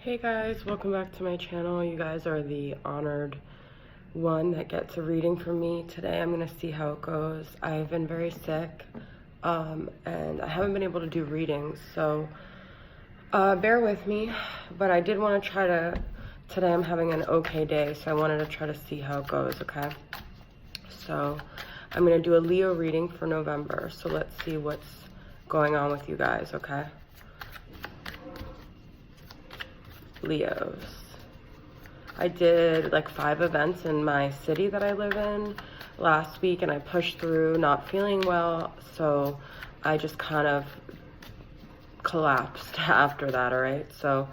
Hey guys, welcome back to my channel. You guys are the honored one that gets a reading from me. Today I'm going to see how it goes. I've been very sick and I haven't been able to do readings, so bear with me. But I did want to today I'm having an okay day, so I wanted to try to see how it goes, okay? So I'm going to do a Leo reading for November, so let's see what's going on with you guys, okay? Leos. I did like 5 events in my city that I live in last week, and I pushed through not feeling well, so I just kind of collapsed after that. All right, so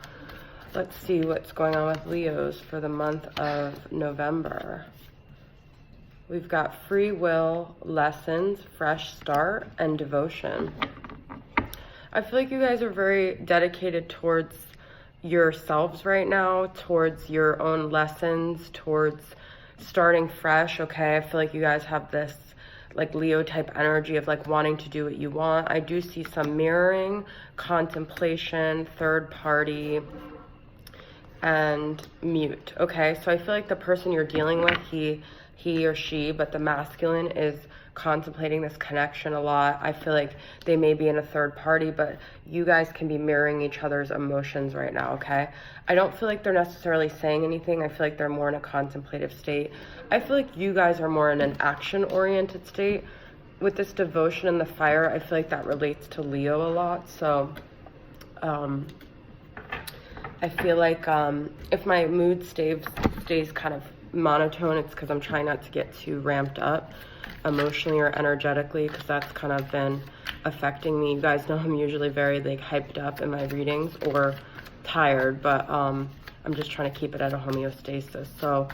let's see what's going on with Leos for the month of November. We've got free will, lessons, fresh start, and devotion. I feel like you guys are very dedicated towards yourselves right now, towards your own lessons, towards starting fresh, okay? I feel like you guys have this like Leo type energy of like wanting to do what you want. I do see some mirroring, contemplation, third party, and mute, okay? So I feel like the person you're dealing with, he or she, but the masculine is contemplating this connection a lot. I feel like they may be in a third party, but you guys can be mirroring each other's emotions right now, okay? I don't feel like they're necessarily saying anything. I feel like they're more in a contemplative state. I feel like you guys are more in an action-oriented state. With this devotion and the fire, I feel like that relates to Leo a lot. So I feel like if my mood stays kind of monotone, it's because I'm trying not to get too ramped up emotionally or energetically, because that's kind of been affecting me. You guys know I'm usually very like hyped up in my readings or tired, but I'm just trying to keep it at a homeostasis. So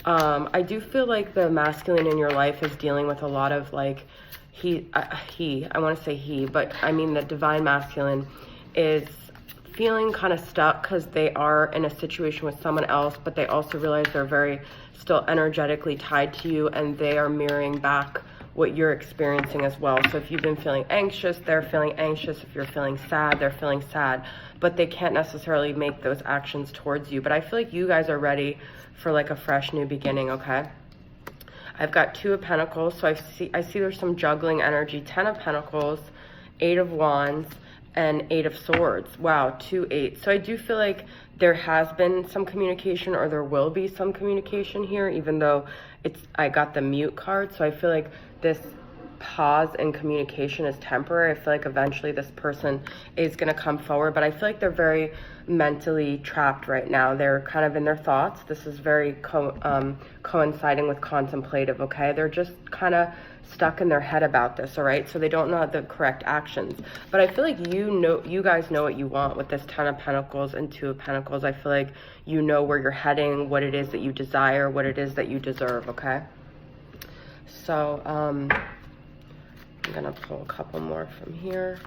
I do feel like the masculine in your life is dealing with a lot of like I want to say he, but I mean the divine masculine is feeling kind of stuck because they are in a situation with someone else, but they also realize they're very still energetically tied to you, and they are mirroring back what you're experiencing as well. So if you've been feeling anxious, they're feeling anxious. If you're feeling sad, they're feeling sad, but they can't necessarily make those actions towards you. But I feel like you guys are ready for like a fresh new beginning, okay? I've got 2 of Pentacles, so I see there's some juggling energy. 10 of Pentacles, 8 of Wands, and 8 of Swords. Wow, 2 8. So I do feel like there has been some communication, or there will be some communication here, even though I got the mute card. So I feel like this pause in communication is temporary. I feel like eventually this person is going to come forward, but I feel like they're very mentally trapped right now. They're kind of in their thoughts. This is very coinciding with contemplative, okay? They're just kind of stuck in their head about this, all right? So they don't know the correct actions. But I feel like you guys know what you want with this 10 of Pentacles and 2 of Pentacles. I feel like you know where you're heading, what it is that you desire, what it is that you deserve, okay? So I'm gonna pull a couple more from here.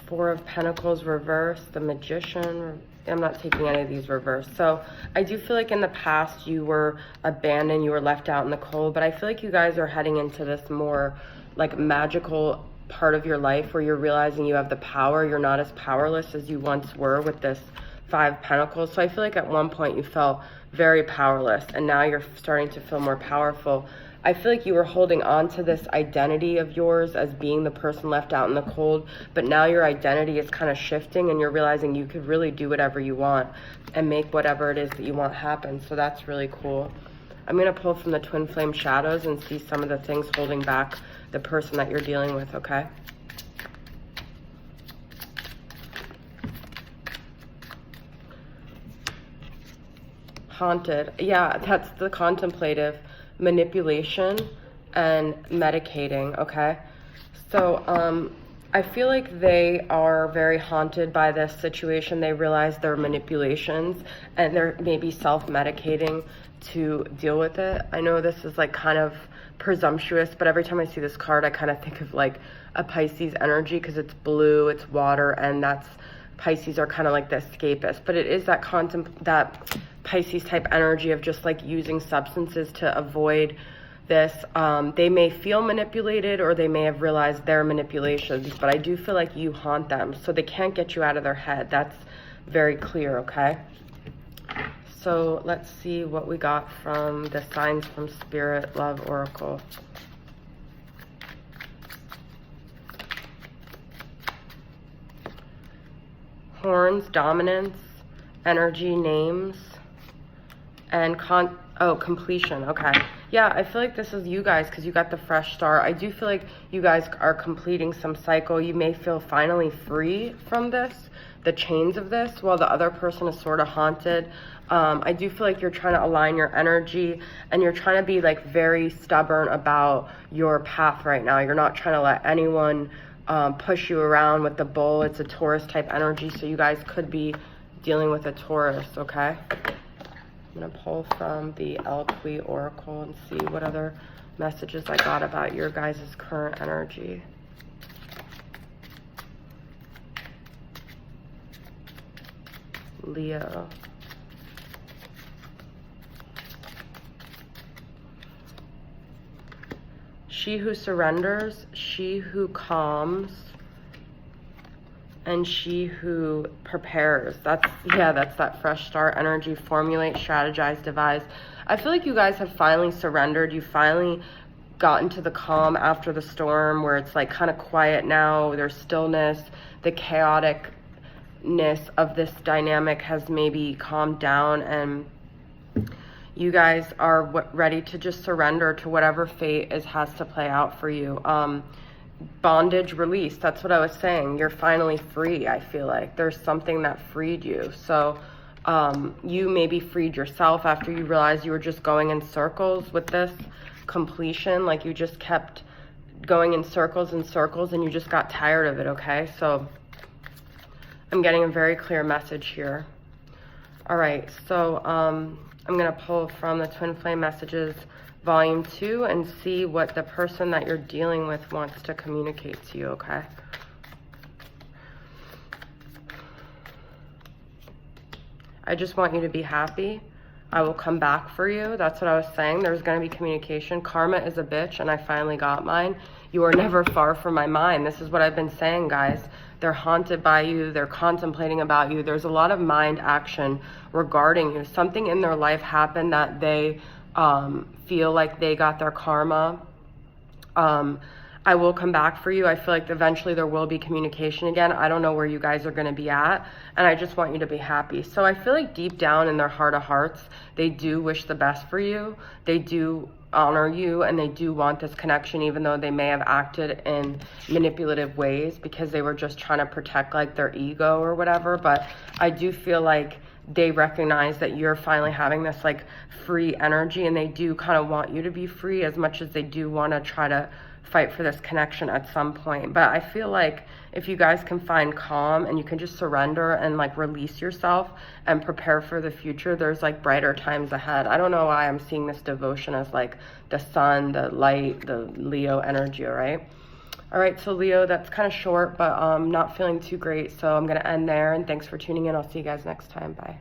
4 of Pentacles reversed, the Magician. I'm not taking any of these reversed. So I do feel like in the past you were abandoned, you were left out in the cold, but I feel like you guys are heading into this more like magical part of your life where you're realizing you have the power. You're not as powerless as you once were with this 5 Pentacles. So I feel like at one point you felt very powerless, and now you're starting to feel more powerful. I feel like you were holding on to this identity of yours as being the person left out in the cold, but now your identity is kind of shifting, and you're realizing you could really do whatever you want and make whatever it is that you want happen. So that's really cool. I'm going to pull from the Twin Flame Shadows and see some of the things holding back the person that you're dealing with, okay? Haunted. Yeah, that's the contemplative, manipulation, and medicating, okay? So I feel like they are very haunted by this situation. They realize their manipulations, and they're maybe self-medicating to deal with it. I know this is like kind of presumptuous, but every time I see this card, I kind of think of like a Pisces energy, because it's blue, it's water, and that's Pisces are kind of like the escapist, but it is that Pisces type energy of just like using substances to avoid this. They may feel manipulated, or they may have realized their manipulations, but I do feel like you haunt them, so they can't get you out of their head. That's very clear, okay? So let's see what we got from the signs from Spirit Love Oracle. Horns, dominance, energy, names, and completion. Okay. Yeah, I feel like this is you guys because you got the fresh start. I do feel like you guys are completing some cycle. You may feel finally free from this, the chains of this, while the other person is sort of haunted. I do feel like you're trying to align your energy, and you're trying to be like very stubborn about your path right now. You're not trying to let anyone push you around with the bull. It's a Taurus type energy, so you guys could be dealing with a Taurus, okay? I'm going to pull from the Eloquy Oracle and see what other messages I got about your guys' current energy. Leo. She who surrenders, she who calms, and she who prepares. That's that fresh start energy. Formulate, strategize, devise. I feel like you guys have finally surrendered. You finally gotten to the calm after the storm, where it's like kind of quiet now. There's stillness. The chaoticness of this dynamic has maybe calmed down, and you guys are ready to just surrender to whatever fate has to play out for you. Bondage release, that's what I was saying. You're finally free. I feel like there's something that freed you. So you maybe freed yourself after you realized you were just going in circles with this completion. Like you just kept going in circles and circles, and you just got tired of it, okay? So I'm getting a very clear message here. All right, so I'm going to pull from the Twin Flame Messages Volume 2 and see what the person that you're dealing with wants to communicate to you, okay? I just want you to be happy. I will come back for you. That's what I was saying. There's going to be communication. Karma is a bitch, and I finally got mine. You are never far from my mind. This is what I've been saying, guys. They're haunted by you. They're contemplating about you. There's a lot of mind action regarding you. Something in their life happened that they feel like they got their karma. I will come back for you. I feel like eventually there will be communication again. I don't know where you guys are going to be at, and I just want you to be happy. So I feel like deep down in their heart of hearts, they do wish the best for you. They do honor you, and they do want this connection, even though they may have acted in manipulative ways because they were just trying to protect like their ego or whatever. But I do feel like they recognize that you're finally having this like free energy, and they do kind of want you to be free as much as they do want to try to fight for this connection at some point. But I feel like if you guys can find calm and you can just surrender and like release yourself and prepare for the future, there's like brighter times ahead. I don't know why I'm seeing this devotion as like the sun, the light, the Leo energy, all right? All right, so Leo, that's kind of short, but not feeling too great, so I'm going to end there, and thanks for tuning in. I'll see you guys next time. Bye.